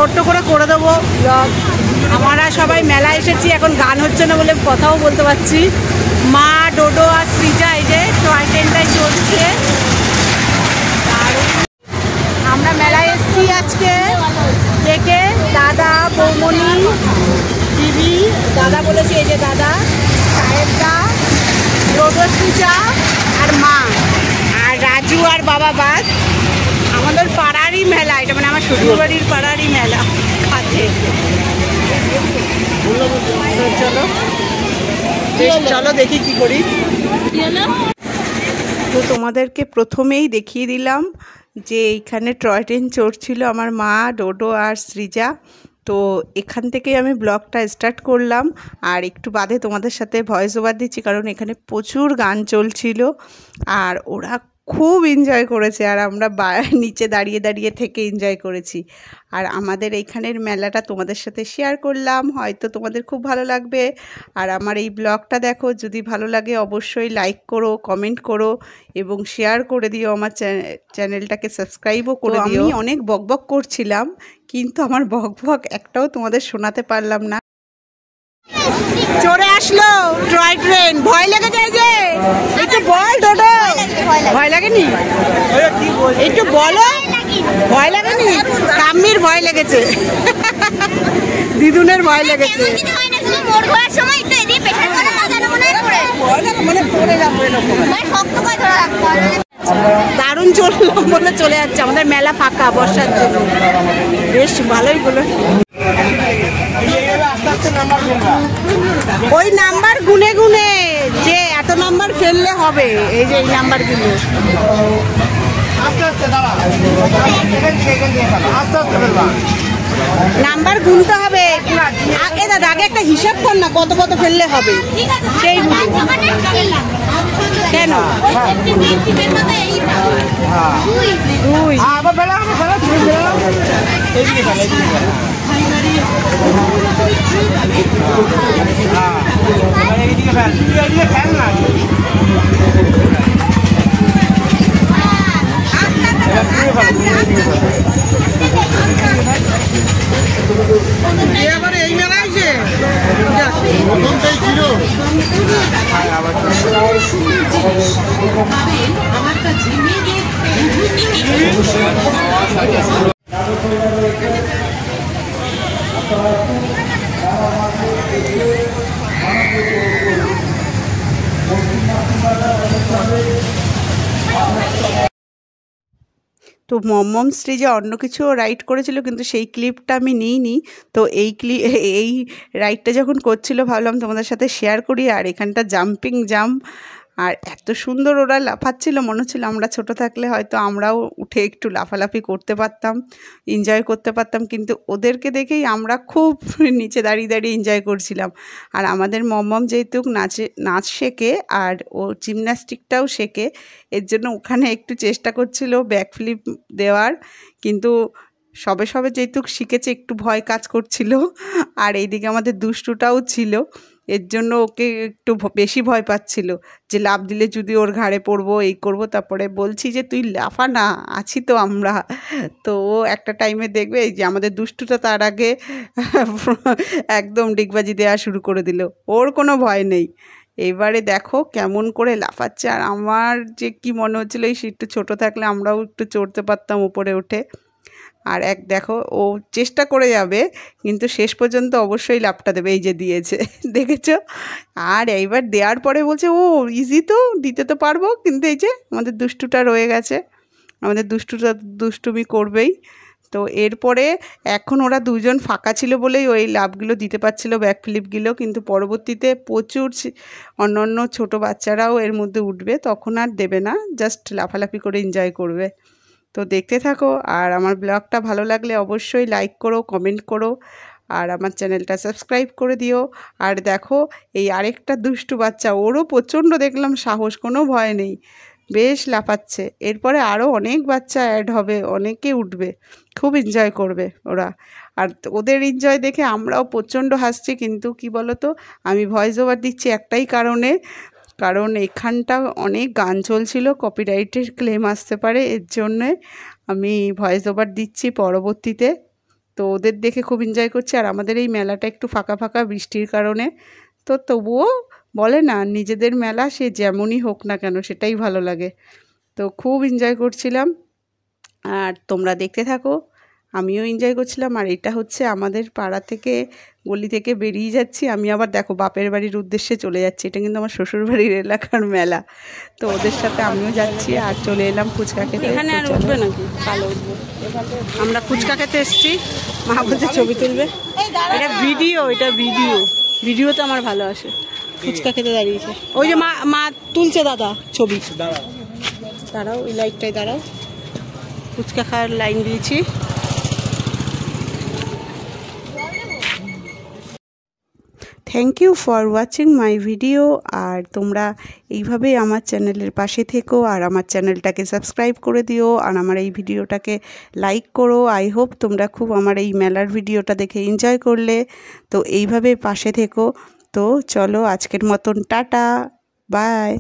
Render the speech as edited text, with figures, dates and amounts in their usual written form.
ছোট্ট করে দেবো ব্লগ। আমরা সবাই মেলা এসেছি, এখন গান হচ্ছে না বলে কথাও বলতে পারছি। মা, ডোডো আর সৃজা এই যে টয় ট্রেনটাই চলছে। আমরা মেলায় এসেছি আজকে। কে দাদা, বৌমনি, দিদি, দাদা বলেছি, এই যে দাদা, সাহেবদা, ডোডো, সৃজা আর মা, আর রাজু আর বাবা বাদ। আমাদের পাড়ারই মেলা এটা, মানে আমার শ্বশুরবাড়ির পাড়ারই মেলা আছে। চলো চলো দেখি কি করি। তো তোমাদেরকে প্রথমেই দেখিয়ে দিলাম যে এইখানে টয় ট্রেন চড়ছিল আমার মা, ডোডো আর সৃজা। তো এখান থেকেই আমি ব্লগটা স্টার্ট করলাম, আর একটু বাদে তোমাদের সাথে ভয়েস ওভার দিচ্ছি, কারণ এখানে প্রচুর গান চলছিল আর ওরা খুব এনজয় করেছে, আর আমরা নিচে দাঁড়িয়ে দাঁড়িয়ে থেকে এনজয় করেছি। আর আমাদের এইখানের মেলাটা তোমাদের সাথে শেয়ার করলাম, হয়তো তোমাদের খুব ভালো লাগবে। আর আমার এই ব্লগটা দেখো, যদি ভালো লাগে অবশ্যই লাইক করো, কমেন্ট করো এবং শেয়ার করে দিও। আমার চ্যানেলটাকে সাবস্ক্রাইবও করে দিও। আমি অনেক বকবক করছিলাম, কিন্তু আমার বকবক একটাও তোমাদের শোনাতে পারলাম না। চড়ে আসলো টয় ট্রেন, ভয় লেগে যায় যে, একটু বল ডোডো, ভয় লাগেনি? একটু বলো, ভয় লাগেনি? কাম্মির ভয় লেগেছে, দিদুনের ভয় লেগেছে। দারুণ চললাম বলে চলে যাচ্ছে, আমাদের মেলা ফাঁকা বর্ষার জন্য, বেশ ভালোই হলো। ওই নাম্বার গুনে গুনে যে এত নাম্বার ফেললে হবে, এই যে এই নাম্বারগুলো নাম্বার গুনতে হবে। আগে দাদা, আগে একটা হিসাব কর না, কত কত ফেললে হবে সেই কেন। আবার এই মেলা আছে তো মম স্টেজে অন্য কিছু রাইড করেছিল, কিন্তু সেই ক্লিপটা আমি নিইনি। তো এই রাইডটা যখন করছিল ভাবলাম তোমাদের সাথে শেয়ার করি। আর এখানটা জাম্পিং জাম্প, আর এত সুন্দর ওরা লাফাচ্ছিল, মনে হচ্ছিল আমরা ছোট থাকলে হয়তো আমরাও উঠে একটু লাফালাফি করতে পারতাম, এনজয় করতে পারতাম। কিন্তু ওদেরকে দেখেই আমরা খুব নিচে দাঁড়িয়ে দাঁড়িয়ে এনজয় করছিলাম। আর আমাদের মম যেহেতু নাচ শেখে আর ও জিমন্যাস্টিকটাও শেখে, এর জন্য ওখানে একটু চেষ্টা করছিল ব্যাকফ্লিপ দেওয়ার, কিন্তু সবে সবে যেহেতু শিখেছে একটু ভয় কাজ করছিল। আর এইদিকে আমাদের দুষ্টুটাও ছিল, এর জন্য ওকে একটু বেশি ভয় পাচ্ছিল যে লাফ দিলে যদি ওর ঘাড়ে পড়বো, এই করবো। তারপরে বলছি যে তুই লাফা না, আছি তো আমরা। তো ও একটা টাইমে দেখবে এই যে আমাদের দুষ্টুটা তার আগে একদম ডিগবাজি দেওয়া শুরু করে দিল, ওর কোনো ভয় নেই। এবারে দেখো কেমন করে লাফাচ্ছে। আর আমার যে কি মনে হচ্ছিলো এই একটু ছোটো থাকলে আমরাও একটু চড়তে পারতাম উপরে উঠে। আর দেখো ও চেষ্টা করে যাবে, কিন্তু শেষ পর্যন্ত অবশ্যই লাফটা দেবে, এই যে দিয়েছে দেখেছো। আর এইবার দেওয়ার পরে বলছে ও ইজি তো, দিতে তো পারবো। কিন্তু এই যে আমাদের দুষ্টুটা রয়ে গেছে, আমাদের দুষ্টুটা দুষ্টুমি করবেই। তো এরপরে এখন ওরা দুজন ফাঁকা ছিল বলেই ওই লাভগুলো দিতে পারছিল, ব্যাকফ্লিপগুলো। কিন্তু পরবর্তীতে প্রচুর অন্য ছোটো বাচ্চারাও এর মধ্যে উঠবে, তখন আর দেবে না, জাস্ট লাফালাফি করে এনজয় করবে। তো দেখতে থাকো। আর আমার ব্লগটা ভালো লাগলে অবশ্যই লাইক করো, কমেন্ট করো, আর আমার চ্যানেলটা সাবস্ক্রাইব করে দিও। আর দেখো এই আরেকটা দুষ্টু বাচ্চা, ওরও প্রচণ্ড দেখলাম সাহস, কোনো ভয় নেই, বেশ লাফাচ্ছে। এরপরে আরও অনেক বাচ্চা অ্যাড হবে, অনেকে উঠবে, খুব এনজয় করবে ওরা। আর ওদের এনজয় দেখে আমরাও প্রচণ্ড হাসছি। কিন্তু কি বলো তো, আমি ভয়েস ওভার দিচ্ছি একটাই কারণ এখানটা অনেক গান চলছিল, কপিরাইটের ক্লেম আসতে পারে, এর জন্যে আমি ভয়েস ওভার দিচ্ছি পরবর্তীতে। তো ওদের দেখে খুব এনজয় করছে। আর আমাদের এই মেলাটা একটু ফাঁকা ফাঁকা বৃষ্টির কারণে, তো তবুও বলে না নিজেদের মেলা সে যেমনই হোক না কেন সেটাই ভালো লাগে। তো খুব এনজয় করছিলাম আর তোমরা দেখতে থাকো, আমিও এনজয় করছিলাম। আর এটা হচ্ছে আমাদের পাড়া থেকে, গলি থেকে বেরিয়ে যাচ্ছি আমি, আবার দেখো বাপের বাড়ির উদ্দেশ্যে চলে যাচ্ছি। এটা কিন্তু আমার শ্বশুরবাড়ির এলাকার মেলা, তো ওদের সাথে আমিও যাচ্ছি। আর চলে এলাম ফুচকা খেতে। এখানে আর উঠবে নাকি? ভালো উঠবে। আমরা ফুচকা খেতে এসেছি, মা বলছে ছবি তুলবে। এটা ভিডিও, এটা ভিডিও, ভিডিওতে আমার ভালো আসে। ফুচকা খেতে দাঁড়িয়েছে, ওই যে মা তুলছে দাদা ছবি। দাঁড়াও, ওই লাইটটায় দাঁড়াও, ফুচকা খাওয়ার লাইন দিয়েছি। Thank you for watching my video. আর তোমরা এইভাবেই আমার চ্যানেলের পাশে থেকো আর আমার চ্যানেলটাকে সাবস্ক্রাইব করে দিও আর আমার এই ভিডিওটাকে লাইক করো। আই হোপ তোমরা খুব আমার এই মেলার ভিডিওটা দেখে এনজয় করলে। তো এইভাবে পাশে থেকো। তো চলো আজকের মতন টাটা, বাই।